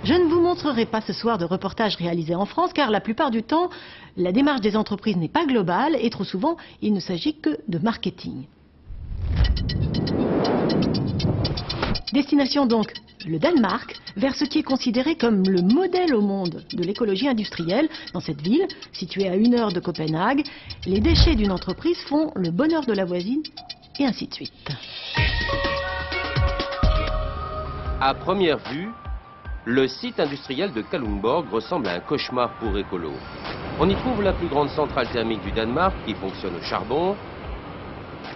Je ne vous montrerai pas ce soir de reportage réalisé en France car la plupart du temps, la démarche des entreprises n'est pas globale et trop souvent, il ne s'agit que de marketing. Destination donc le Danemark, vers ce qui est considéré comme le modèle au monde de l'écologie industrielle. Dans cette ville, située à 1 heure de Copenhague, les déchets d'une entreprise font le bonheur de la voisine et ainsi de suite. À première vue, le site industriel de Kalundborg ressemble à un cauchemar pour écolo. On y trouve la plus grande centrale thermique du Danemark qui fonctionne au charbon,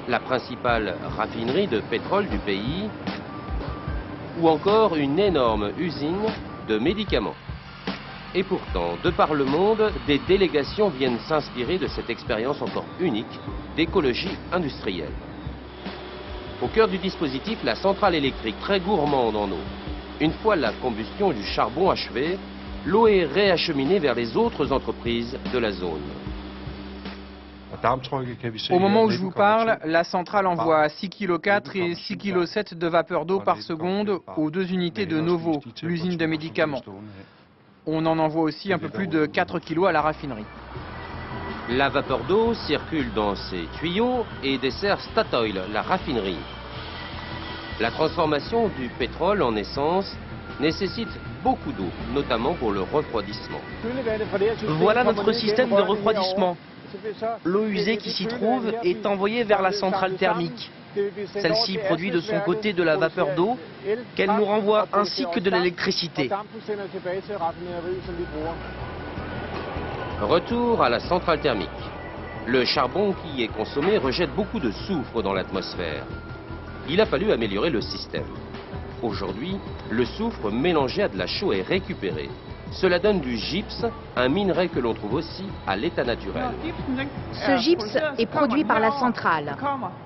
la principale raffinerie de pétrole du pays, ou encore une énorme usine de médicaments. Et pourtant, de par le monde, des délégations viennent s'inspirer de cette expérience encore unique d'écologie industrielle. Au cœur du dispositif, la centrale électrique très gourmande en eau. Une fois la combustion du charbon achevée, l'eau est réacheminée vers les autres entreprises de la zone. Au moment où je vous parle, la centrale envoie 6,4 kg et 6,7 kg de vapeur d'eau par seconde aux 2 unités de Novo, l'usine de médicaments. On en envoie aussi un peu plus de 4 kg à la raffinerie. La vapeur d'eau circule dans ces tuyaux et dessert Statoil, la raffinerie. La transformation du pétrole en essence nécessite beaucoup d'eau, notamment pour le refroidissement. Voilà notre système de refroidissement. L'eau usée qui s'y trouve est envoyée vers la centrale thermique. Celle-ci produit de son côté de la vapeur d'eau qu'elle nous renvoie ainsi que de l'électricité. Retour à la centrale thermique. Le charbon qui est consommé rejette beaucoup de soufre dans l'atmosphère. Il a fallu améliorer le système. Aujourd'hui, le soufre mélangé à de la chaux est récupéré. Cela donne du gypse, un minerai que l'on trouve aussi à l'état naturel. Ce gypse est produit par la centrale.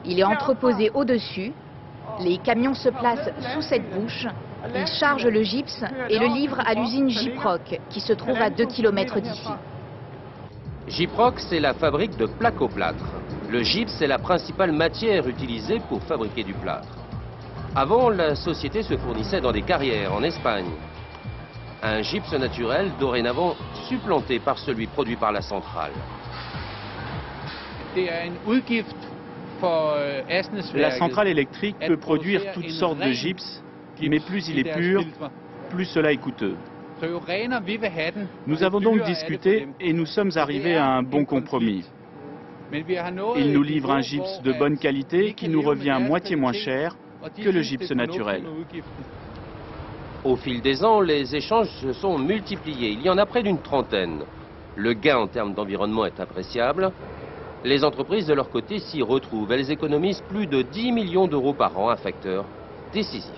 Il est entreposé au-dessus. Les camions se placent sous cette bouche. Ils chargent le gypse et le livrent à l'usine Gyproc, qui se trouve à 2 km d'ici. Gyproc, c'est la fabrique de plaques au plâtre. Le gypse est la principale matière utilisée pour fabriquer du plâtre. Avant, la société se fournissait dans des carrières en Espagne. Un gypse naturel dorénavant supplanté par celui produit par la centrale. La centrale électrique peut produire toutes sortes de gypse, mais plus il est pur, plus cela est coûteux. Nous avons donc discuté et nous sommes arrivés à un bon compromis. Il nous livre un gypse de bonne qualité qui nous revient moitié moins cher que le gypse naturel. Au fil des ans, les échanges se sont multipliés. Il y en a près d'une trentaine. Le gain en termes d'environnement est appréciable. Les entreprises, de leur côté, s'y retrouvent. Elles économisent plus de 10 millions d'euros par an, un facteur décisif.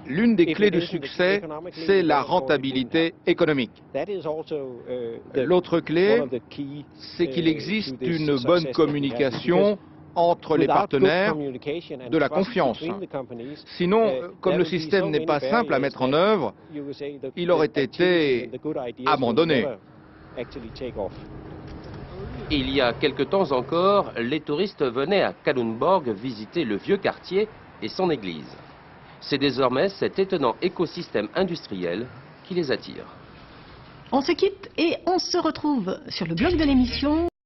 L'une des clés du succès, c'est la rentabilité économique. L'autre clé, c'est qu'il existe une bonne communication entre les partenaires, de la confiance. Sinon, comme le système n'est pas simple à mettre en œuvre, il aurait été abandonné. Il y a quelque temps encore, les touristes venaient à Kalundborg visiter le vieux quartier et son église. C'est désormais cet étonnant écosystème industriel qui les attire. On se quitte et on se retrouve sur le blog de l'émission.